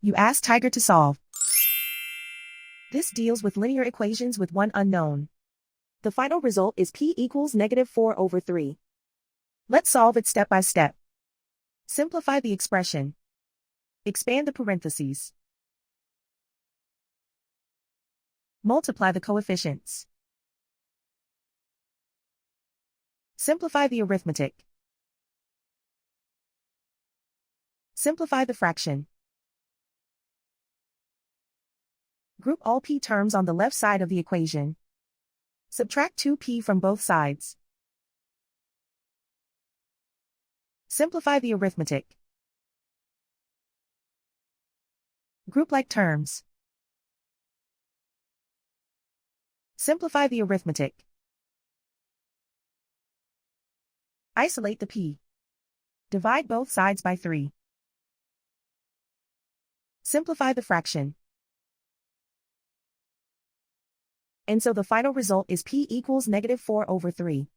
You ask Tiger to solve. This deals with linear equations with one unknown. The final result is p equals -4/3. Let's solve it step by step. Simplify the expression. Expand the parentheses. Multiply the coefficients. Simplify the arithmetic. Simplify the fraction. Group all p terms on the left side of the equation. Subtract 2p from both sides. Simplify the arithmetic. Group like terms. Simplify the arithmetic. Isolate the p. Divide both sides by 3. Simplify the fraction. And so the final result is p equals -4/3.